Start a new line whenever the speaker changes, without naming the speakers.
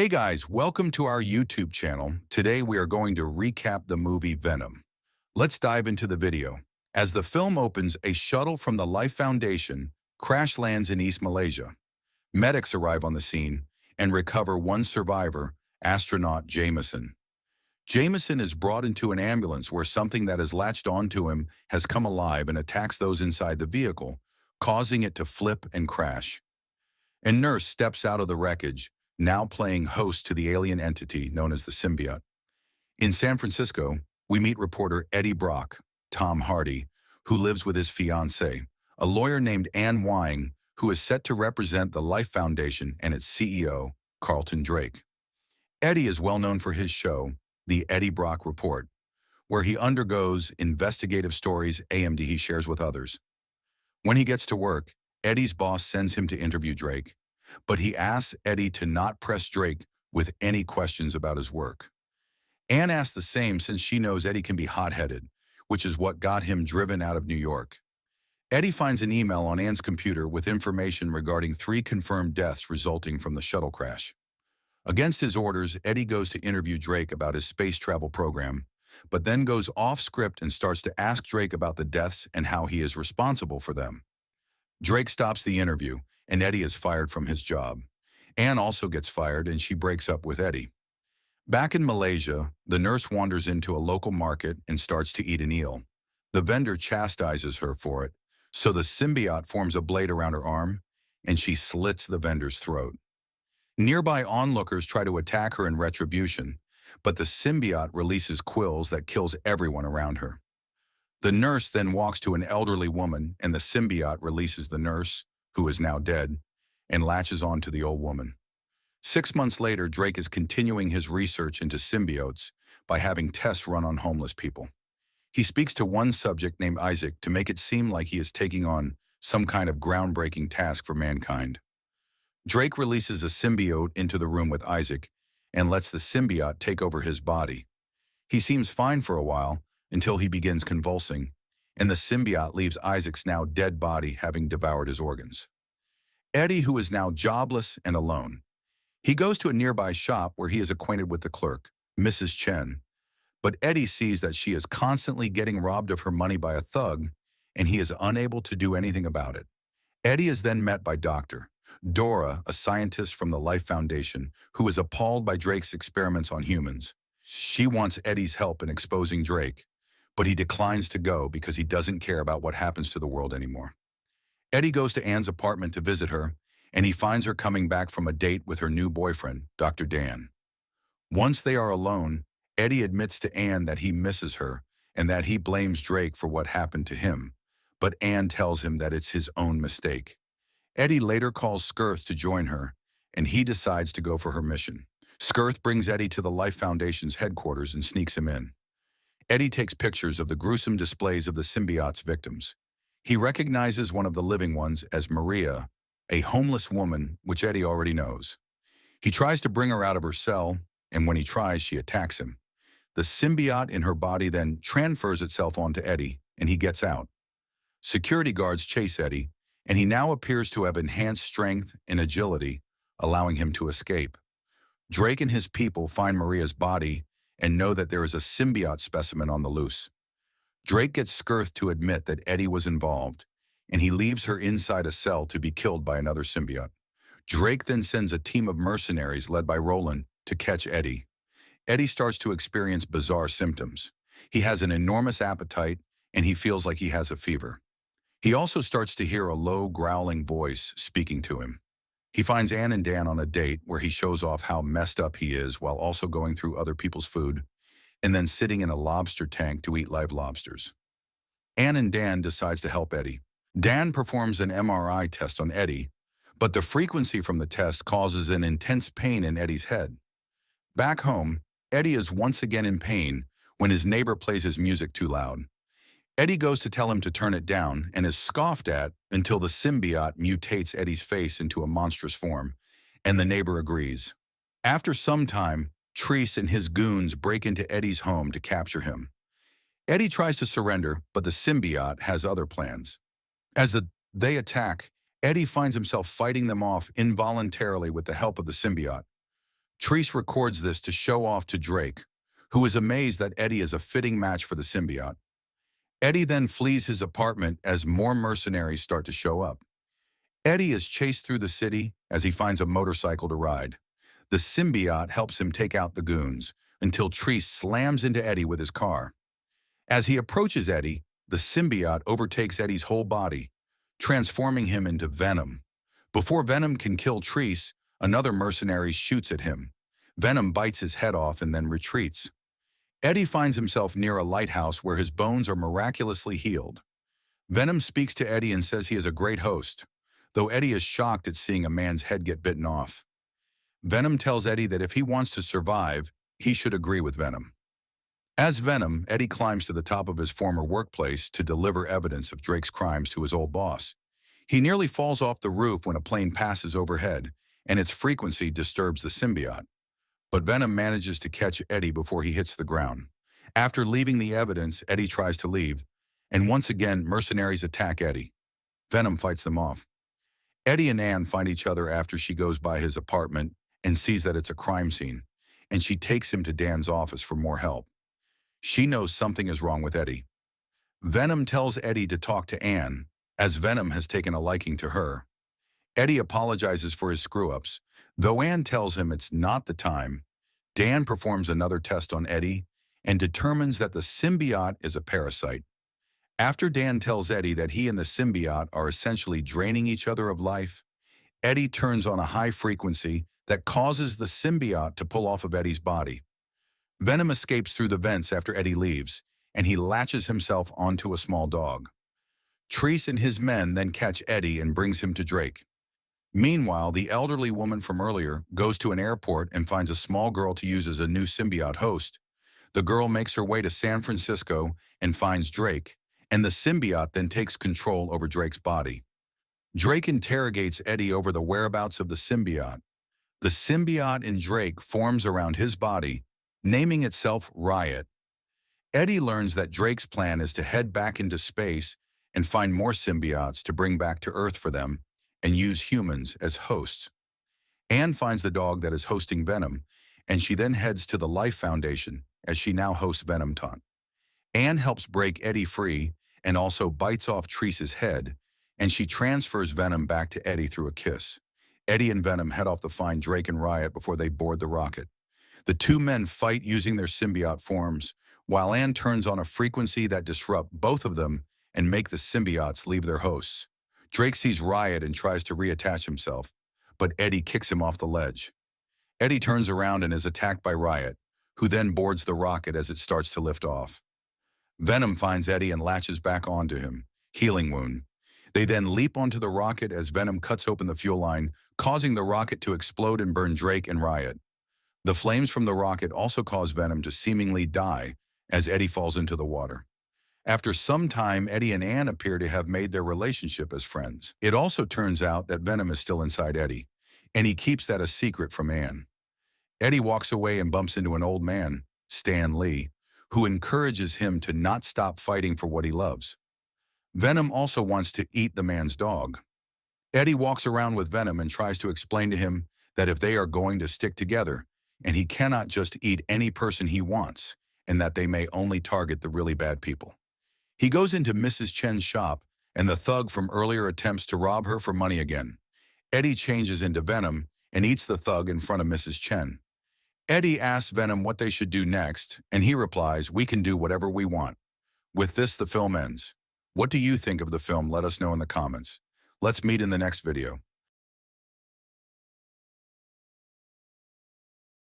Hey guys, welcome to our YouTube channel. Today we are going to recap the movie Venom. Let's dive into the video. As the film opens, a shuttle from the Life Foundation crash lands in East Malaysia. Medics arrive on the scene and recover one survivor, astronaut Jameson. Jameson is brought into an ambulance where something that has latched onto him has come alive and attacks those inside the vehicle, causing it to flip and crash. A nurse steps out of the wreckage, now playing host to the alien entity known as the symbiote. In San Francisco, we meet reporter Eddie Brock, Tom Hardy, who lives with his fiancée, a lawyer named Anne Wying, who is set to represent the Life Foundation and its CEO, Carlton Drake. Eddie is well known for his show, The Eddie Brock Report, where he undergoes investigative stories he shares with others. When he gets to work, Eddie's boss sends him to interview Drake, but he asks Eddie to not press Drake with any questions about his work. Anne asks the same since she knows Eddie can be hot-headed, which is what got him driven out of New York. Eddie finds an email on Anne's computer with information regarding 3 confirmed deaths resulting from the shuttle crash. Against his orders, Eddie goes to interview Drake about his space travel program, but then goes off script and starts to ask Drake about the deaths and how he is responsible for them. Drake stops the interview, and Eddie is fired from his job. Anne also gets fired, and she breaks up with Eddie. Back in Malaysia, the nurse wanders into a local market and starts to eat an eel. The vendor chastises her for it, so the symbiote forms a blade around her arm, and she slits the vendor's throat. Nearby onlookers try to attack her in retribution, but the symbiote releases quills that kills everyone around her. The nurse then walks to an elderly woman, and the symbiote releases the nurse, who is now dead, and latches on to the old woman. 6 months later, Drake is continuing his research into symbiotes by having tests run on homeless people. He speaks to one subject named Isaac to make it seem like he is taking on some kind of groundbreaking task for mankind. Drake releases a symbiote into the room with Isaac and lets the symbiote take over his body. He seems fine for a while until he begins convulsing, and the symbiote leaves Isaac's now dead body having devoured his organs. Eddie, who is now jobless and alone. He goes to a nearby shop where he is acquainted with the clerk, Mrs. Chen, but Eddie sees that she is constantly getting robbed of her money by a thug, and he is unable to do anything about it. Eddie is then met by Dr. Dora, a scientist from the Life Foundation, who is appalled by Drake's experiments on humans. She wants Eddie's help in exposing Drake, but he declines to go because he doesn't care about what happens to the world anymore. Eddie goes to Anne's apartment to visit her, and he finds her coming back from a date with her new boyfriend, Dr. Dan. Once they are alone, Eddie admits to Anne that he misses her and that he blames Drake for what happened to him, but Anne tells him that it's his own mistake. Eddie later calls Skirth to join her, and he decides to go for her mission. Skirth brings Eddie to the Life Foundation's headquarters and sneaks him in. Eddie takes pictures of the gruesome displays of the symbiote's victims. He recognizes one of the living ones as Maria, a homeless woman, which Eddie already knows. He tries to bring her out of her cell, and when he tries, she attacks him. The symbiote in her body then transfers itself onto Eddie, and he gets out. Security guards chase Eddie, and he now appears to have enhanced strength and agility, allowing him to escape. Drake and his people find Maria's body and know that there is a symbiote specimen on the loose. Drake gets Skirth to admit that Eddie was involved, and he leaves her inside a cell to be killed by another symbiote. Drake then sends a team of mercenaries led by Roland to catch Eddie. Eddie starts to experience bizarre symptoms. He has an enormous appetite, and he feels like he has a fever. He also starts to hear a low, growling voice speaking to him. He finds Anne and Dan on a date where he shows off how messed up he is while also going through other people's food and then sitting in a lobster tank to eat live lobsters. Anne and Dan decides to help Eddie. Dan performs an MRI test on Eddie, but the frequency from the test causes an intense pain in Eddie's head. Back home, Eddie is once again in pain when his neighbor plays his music too loud. Eddie goes to tell him to turn it down and is scoffed at until the symbiote mutates Eddie's face into a monstrous form, and the neighbor agrees. After some time, Treese and his goons break into Eddie's home to capture him. Eddie tries to surrender, but the symbiote has other plans. As they attack, Eddie finds himself fighting them off involuntarily with the help of the symbiote. Treese records this to show off to Drake, who is amazed that Eddie is a fitting match for the symbiote. Eddie then flees his apartment as more mercenaries start to show up. Eddie is chased through the city as he finds a motorcycle to ride. The symbiote helps him take out the goons until Treese slams into Eddie with his car. As he approaches Eddie, the symbiote overtakes Eddie's whole body, transforming him into Venom. Before Venom can kill Treese, another mercenary shoots at him. Venom bites his head off and then retreats. Eddie finds himself near a lighthouse where his bones are miraculously healed. Venom speaks to Eddie and says he is a great host, though Eddie is shocked at seeing a man's head get bitten off. Venom tells Eddie that if he wants to survive, he should agree with Venom. As Venom, Eddie climbs to the top of his former workplace to deliver evidence of Drake's crimes to his old boss. He nearly falls off the roof when a plane passes overhead, and its frequency disturbs the symbiote. But Venom manages to catch Eddie before he hits the ground. After leaving the evidence, Eddie tries to leave, and once again, mercenaries attack Eddie. Venom fights them off. Eddie and Anne find each other after she goes by his apartment and sees that it's a crime scene, and she takes him to Dan's office for more help. She knows something is wrong with Eddie. Venom tells Eddie to talk to Anne, as Venom has taken a liking to her. Eddie apologizes for his screw-ups. Though Anne tells him it's not the time, Dan performs another test on Eddie and determines that the symbiote is a parasite. After Dan tells Eddie that he and the symbiote are essentially draining each other of life, Eddie turns on a high frequency that causes the symbiote to pull off of Eddie's body. Venom escapes through the vents after Eddie leaves, and he latches himself onto a small dog. Treese and his men then catch Eddie and brings him to Drake. Meanwhile, the elderly woman from earlier goes to an airport and finds a small girl to use as a new symbiote host. The girl makes her way to San Francisco and finds Drake, and the symbiote then takes control over Drake's body. Drake interrogates Eddie over the whereabouts of the symbiote. The symbiote in Drake forms around his body, naming itself Riot. Eddie learns that Drake's plan is to head back into space and find more symbiotes to bring back to Earth for them and use humans as hosts. Anne finds the dog that is hosting Venom, and she then heads to the Life Foundation as she now hosts Venom Taunt. Anne helps break Eddie free and also bites off Treese's head, and she transfers Venom back to Eddie through a kiss. Eddie and Venom head off to find Drake and Riot before they board the rocket. The two men fight using their symbiote forms, while Anne turns on a frequency that disrupts both of them and make the symbiotes leave their hosts. Drake sees Riot and tries to reattach himself, but Eddie kicks him off the ledge. Eddie turns around and is attacked by Riot, who then boards the rocket as it starts to lift off. Venom finds Eddie and latches back onto him, healing wound. They then leap onto the rocket as Venom cuts open the fuel line, causing the rocket to explode and burn Drake and Riot. The flames from the rocket also cause Venom to seemingly die as Eddie falls into the water. After some time, Eddie and Anne appear to have made their relationship as friends. It also turns out that Venom is still inside Eddie, and he keeps that a secret from Anne. Eddie walks away and bumps into an old man, Stan Lee, who encourages him to not stop fighting for what he loves. Venom also wants to eat the man's dog. Eddie walks around with Venom and tries to explain to him that if they are going to stick together, and he cannot just eat any person he wants, and that they may only target the really bad people. He goes into Mrs. Chen's shop, and the thug from earlier attempts to rob her for money again. Eddie changes into Venom and eats the thug in front of Mrs. Chen. Eddie asks Venom what they should do next, and he replies, "We can do whatever we want." With this, the film ends. What do you think of the film? Let us know in the comments. Let's meet in the next video.